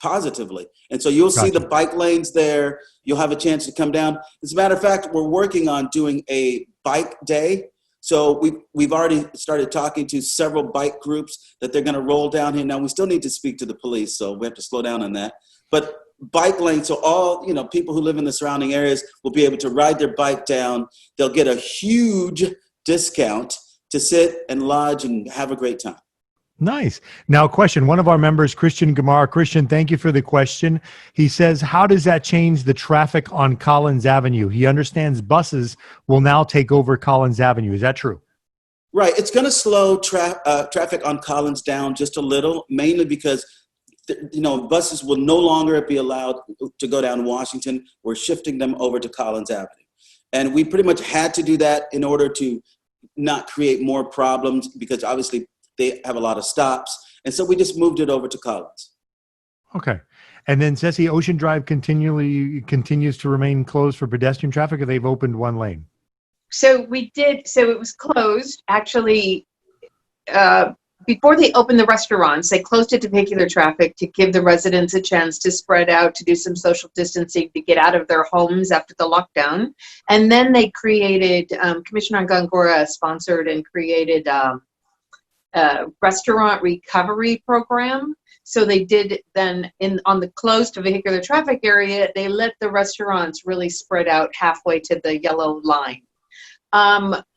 positively. And so you'll see the bike lanes there. You'll have a chance to come down. As a matter of fact, we're working on doing a bike day. So we've already started talking to several bike groups that they're going to roll down here. Now, we still need to speak to the police, so we have to slow down on that. But bike lanes, so all people who live in the surrounding areas will be able to ride their bike down. They'll get a huge discount to sit and lodge and have a great time. Nice. Now, question. One of our members, Christian Gamar. Christian, thank you for the question. He says, how does that change the traffic on Collins Avenue? He understands buses will now take over Collins Avenue. Is that true? Right. It's going to slow traffic on Collins down just a little, mainly because buses will no longer be allowed to go down Washington. We're shifting them over to Collins Avenue. And we pretty much had to do that in order to not create more problems, because obviously they have a lot of stops. And so we just moved it over to Collins. Okay. And then, Ceci, Ocean Drive continues to remain closed for pedestrian traffic, or they've opened one lane? So it was closed, actually, before they opened the restaurants. They closed it to vehicular traffic to give the residents a chance to spread out, to do some social distancing, to get out of their homes after the lockdown. And then they created, Commissioner Gongora sponsored and created a restaurant recovery program. So they did then on the closed to vehicular traffic area, they let the restaurants really spread out halfway to the yellow line.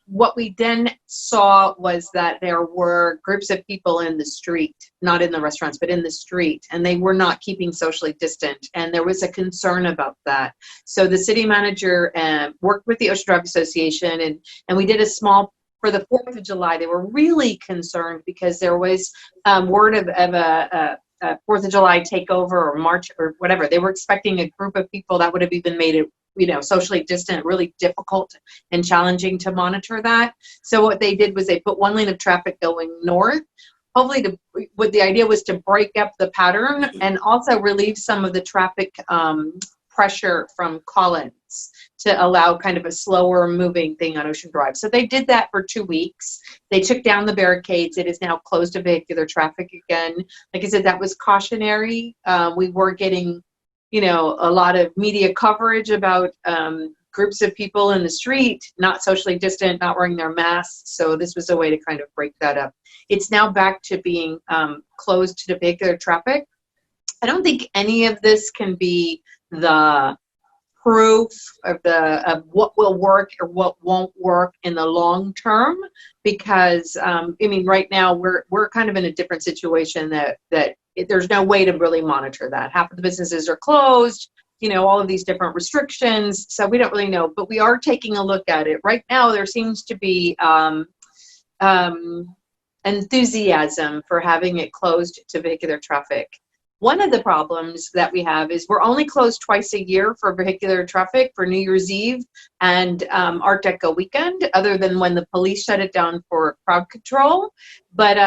What we then saw was that there were groups of people in the street, not in the restaurants, but in the street, and they were not keeping socially distant. And there was a concern about that. So the city manager worked with the Ocean Drive Association, and we did a small, for the 4th of July, they were really concerned because there was word of a 4th of July takeover or march or whatever. They were expecting a group of people that would have even made it, socially distant, really difficult and challenging to monitor that. So what they did was they put one lane of traffic going north, hopefully what the idea was to break up the pattern and also relieve some of the traffic pressure from Collins to allow kind of a slower moving thing on Ocean Drive. So they did that for 2 weeks. They took down the barricades. It is now closed to vehicular traffic again. Like I said, that was cautionary. We were getting, a lot of media coverage about groups of people in the street, not socially distant, not wearing their masks. So this was a way to kind of break that up. It's now back to being closed to vehicular traffic. I don't think any of this can be the proof of what will work or what won't work in the long term, because right now we're kind of in a different situation that there's no way to really monitor that. Half of the businesses are closed, all of these different restrictions, so we don't really know, but we are taking a look at it. Right now there seems to be enthusiasm for having it closed to vehicular traffic. One of the problems that we have is we're only closed twice a year for vehicular traffic, for New Year's Eve and Art Deco weekend, other than when the police shut it down for crowd control. But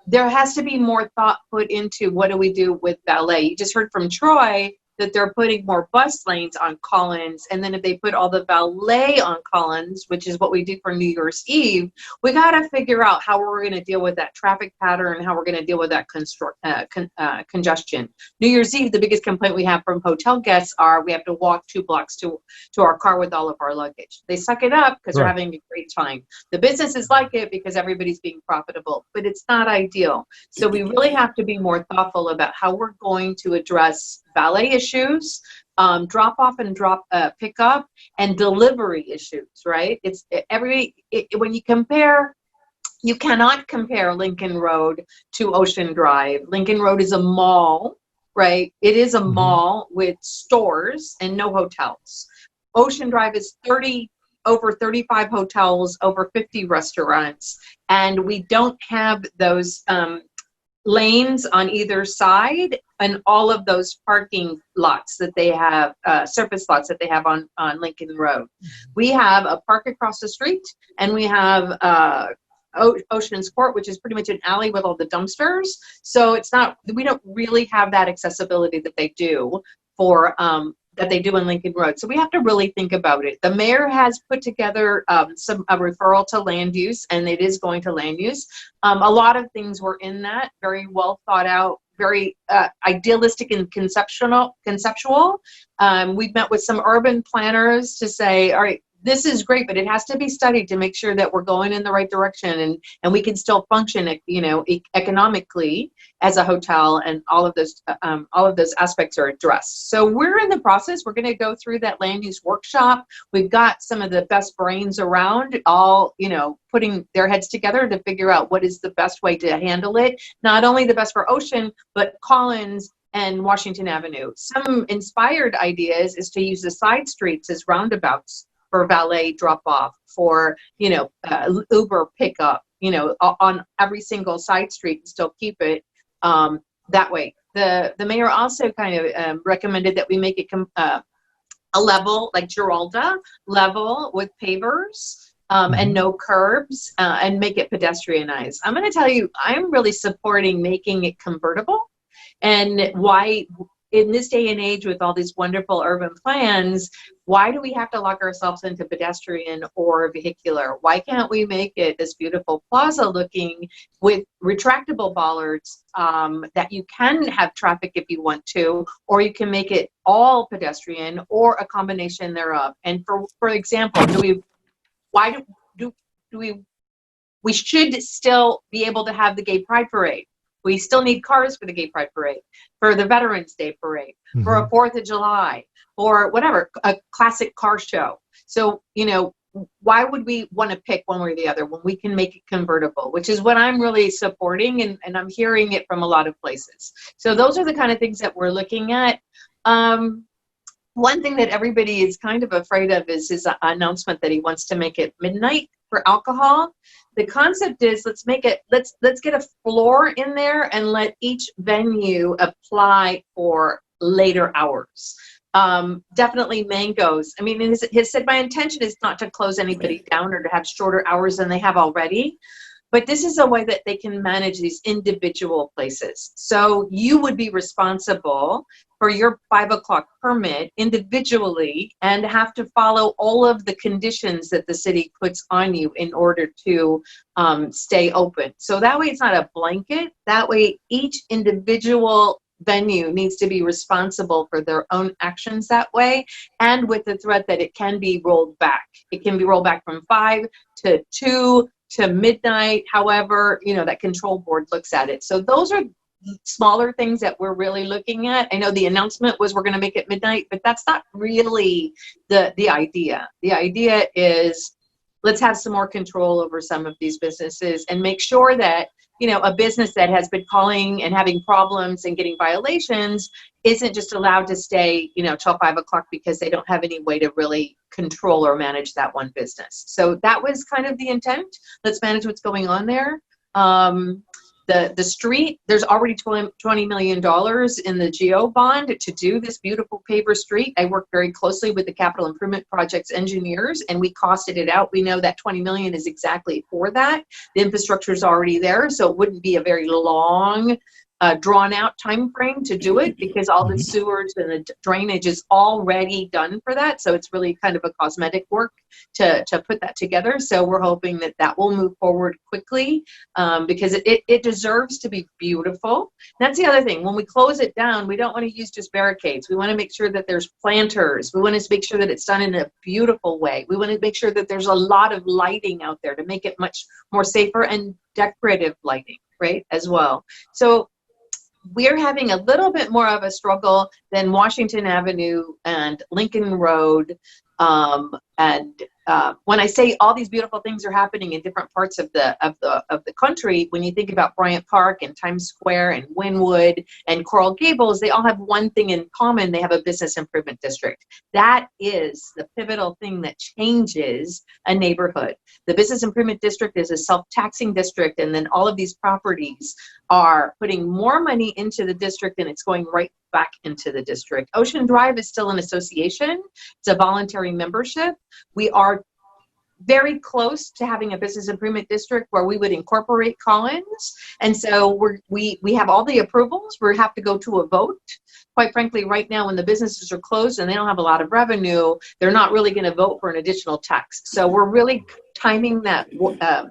there has to be more thought put into what do we do with valet. You just heard from Troy that they're putting more bus lanes on Collins, and then if they put all the valet on Collins, which is what we do for New Year's Eve, we got to figure out how we're going to deal with that traffic pattern and how we're going to deal with that congestion. New Year's Eve, the biggest complaint we have from hotel guests are we have to walk 2 blocks to our car with all of our luggage. They suck it up because they're having a great time. The businesses like it because everybody's being profitable, but it's not ideal. So we really have to be more thoughtful about how we're going to address valet issues, drop off and pick up, and delivery issues, right? When you compare, you cannot compare Lincoln Road to Ocean Drive. Lincoln Road is a mall, right? It is a mall with stores and no hotels. Ocean Drive is over 35 hotels, over 50 restaurants, and we don't have those lanes on either side and all of those parking lots that they have, surface lots that they have on Lincoln Road. We have a park across the street, and we have Ocean's Court, which is pretty much an alley with all the dumpsters. So we don't really have that accessibility that they do in Lincoln Road. So we have to really think about it. The mayor has put together a referral to land use, and it is going to land use. A lot of things were in that, very well thought out, very idealistic and conceptual. We've met with some urban planners to say, all right, this is great, but it has to be studied to make sure that we're going in the right direction and we can still function, economically as a hotel, and all of those aspects are addressed. So we're in the process. We're going to go through that land use workshop. We've got some of the best brains around, all, putting their heads together to figure out what is the best way to handle it. Not only the best for Ocean, but Collins and Washington Avenue. Some inspired ideas is to use the side streets as roundabouts for valet drop off, for Uber pickup, on every single side street, and still keep it that way. The mayor also kind of recommended that we make it a level, like Giralda level, with pavers and no curbs, and make it pedestrianized. I'm going to tell you, I'm really supporting making it convertible. And why, in this day and age with all these wonderful urban plans, why do we have to lock ourselves into pedestrian or vehicular? Why can't we make it this beautiful plaza looking with retractable bollards that you can have traffic if you want to, or you can make it all pedestrian or a combination thereof? And for example, we should still be able to have the Gay Pride Parade. We still need cars for the Gay Pride Parade, for the Veterans Day Parade, for a 4th of July, or whatever, a classic car show. So, why would we want to pick one way or the other when we can make it convertible, which is what I'm really supporting, and I'm hearing it from a lot of places. So those are the kind of things that we're looking at. One thing that everybody is kind of afraid of is his announcement that he wants to make it midnight for alcohol. The concept is let's get a floor in there and let each venue apply for later hours. Definitely mangoes. I mean, he said my intention is not to close anybody down or to have shorter hours than they have already. But this is a way that they can manage these individual places. So you would be responsible for your 5 o'clock permit individually and have to follow all of the conditions that the city puts on you in order to stay open. So that way it's not a blanket. That way each individual venue needs to be responsible for their own actions that way, and with the threat that it can be rolled back. It can be rolled back from 5 to 2 to midnight, however, that control board looks at it. So those are smaller things that we're really looking at. I know the announcement was we're going to make it midnight, but that's not really the idea. The idea is let's have some more control over some of these businesses and make sure that a business that has been calling and having problems and getting violations isn't just allowed to stay, till 5 o'clock because they don't have any way to really control or manage that one business. So that was kind of the intent. Let's manage what's going on there. The street, there's already $20 million in the GEO bond to do this beautiful paver street. I worked very closely with the capital improvement projects engineers, and we costed it out. We know that $20 million is exactly for that. The infrastructure is already there, so it wouldn't be a very long, drawn out time frame to do it, because all the sewers and the drainage is already done for that. So it's really kind of a cosmetic work to put that together. So we're hoping that will move forward quickly, because it deserves to be beautiful. That's the other thing. When we close it down, we don't want to use just barricades. We want to make sure that there's planters. We want to make sure that it's done in a beautiful way. We want to make sure that there's a lot of lighting out there to make it much more safer, and decorative lighting, right, as well. So we're having a little bit more of a struggle than Washington Avenue and Lincoln Road. When I say all these beautiful things are happening in different parts of the country, when you think about Bryant Park and Times Square and Wynwood and Coral Gables, they all have one thing in common. They have a business improvement district. That is the pivotal thing that changes a neighborhood. The business improvement district is a self-taxing district, and then all of these properties are putting more money into the district, and it's going right back into the district. Ocean Drive is still an association. It's a voluntary membership. We are very close to having a business improvement district where we would incorporate Collins. And so we have all the approvals. We have to go to a vote. Quite frankly, right now when the businesses are closed and they don't have a lot of revenue, they're not really going to vote for an additional tax. So we're really timing that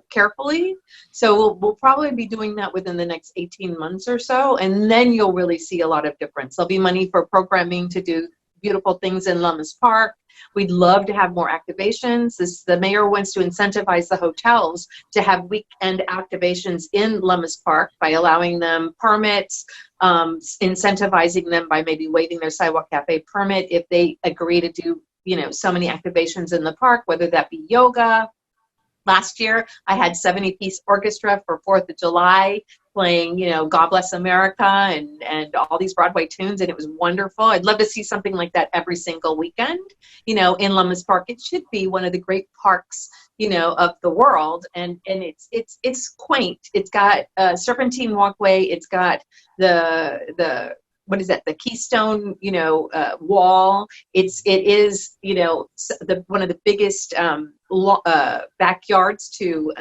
carefully. So we'll probably be doing that within the next 18 months or so. And then you'll really see a lot of difference. There'll be money for programming to do beautiful things in Lummis Park. We'd love to have more activations. The mayor wants to incentivize the hotels to have weekend activations in Lummis Park by allowing them permits, incentivizing them by maybe waiving their sidewalk cafe permit if they agree to do, so many activations in the park, whether that be yoga. Last year, I had 70-piece orchestra for 4th of July playing, God Bless America and all these Broadway tunes, and it was wonderful. I'd love to see something like that every single weekend, in Lummis Park. It should be one of the great parks, of the world, and it's quaint. It's got a serpentine walkway. It's got the what is that? The Keystone, wall. It is, one of the biggest backyards to,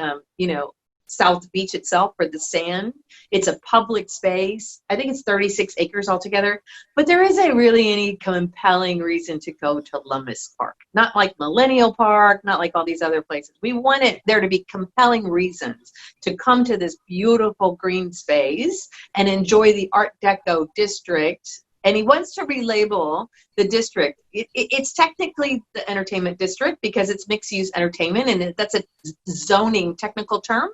South Beach itself for the sand. It's a public space. I think it's 36 acres altogether, but there isn't really any compelling reason to go to Lummis Park. Not like Millennial Park, not like all these other places. We want there to be compelling reasons to come to this beautiful green space and enjoy the Art Deco district. And he wants to relabel the district. It's technically the entertainment district because it's mixed-use entertainment, and that's a zoning technical term.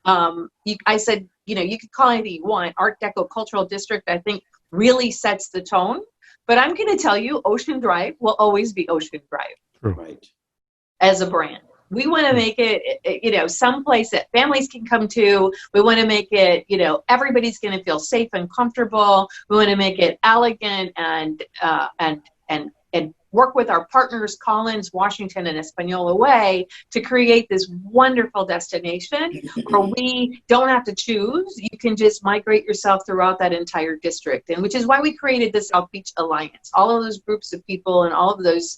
I said, you could call it anything you want. Art Deco Cultural District, I think, really sets the tone. But I'm going to tell you, Ocean Drive will always be Ocean Drive. Right. As a brand. We want to make it, someplace that families can come to. We want to make it, everybody's going to feel safe and comfortable. We want to make it elegant and work with our partners, Collins, Washington, and Espanola Way, to create this wonderful destination where we don't have to choose. You can just migrate yourself throughout that entire district, and which is why we created the South Beach Alliance. All of those groups of people and all of those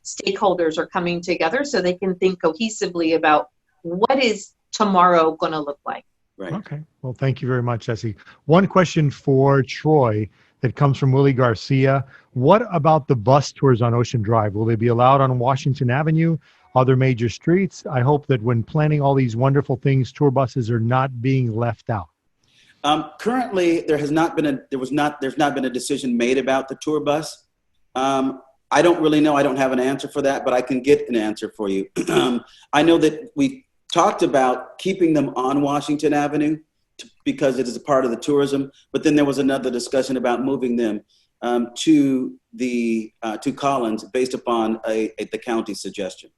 stakeholders are coming together so they can think cohesively about what is tomorrow going to look like. Right. Okay. Well, thank you very much, Ceci. One question for Troy that comes from Willie Garcia. What about the bus tours on Ocean Drive? Will they be allowed on Washington Avenue, other major streets? I hope that when planning all these wonderful things, tour buses are not being left out. Currently, there's not been a decision made about the tour bus. I don't really know. I don't have an answer for that, but I can get an answer for you. I know that we talked about keeping them on Washington Avenue because it is a part of the tourism, but then there was another discussion about moving them to Collins based upon the county's suggestion.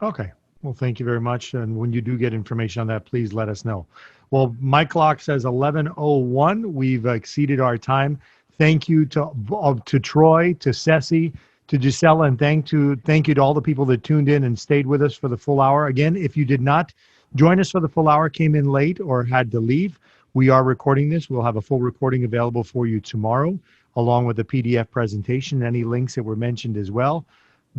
Okay. Well, thank you very much. And when you do get information on that, please let us know. Well, my clock says 11:01. We've exceeded our time. Thank you to Troy, to Ceci, to Gisela, and thank you to all the people that tuned in and stayed with us for the full hour. Again, if you did not join us for the full hour, came in late or had to leave, we are recording this. We'll have a full recording available for you tomorrow, along with the PDF presentation, any links that were mentioned as well.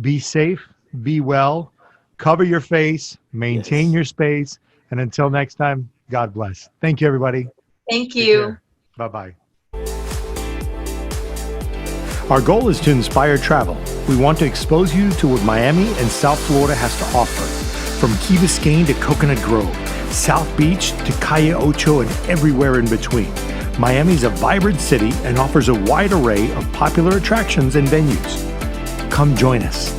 Be safe, be well, cover your face, maintain your space, and until next time, God bless. Thank you, everybody. Thank you. Bye-bye. Our goal is to inspire travel. We want to expose you to what Miami and South Florida has to offer. From Key Biscayne to Coconut Grove, South Beach to Calle Ocho and everywhere in between. Miami is a vibrant city and offers a wide array of popular attractions and venues. Come join us.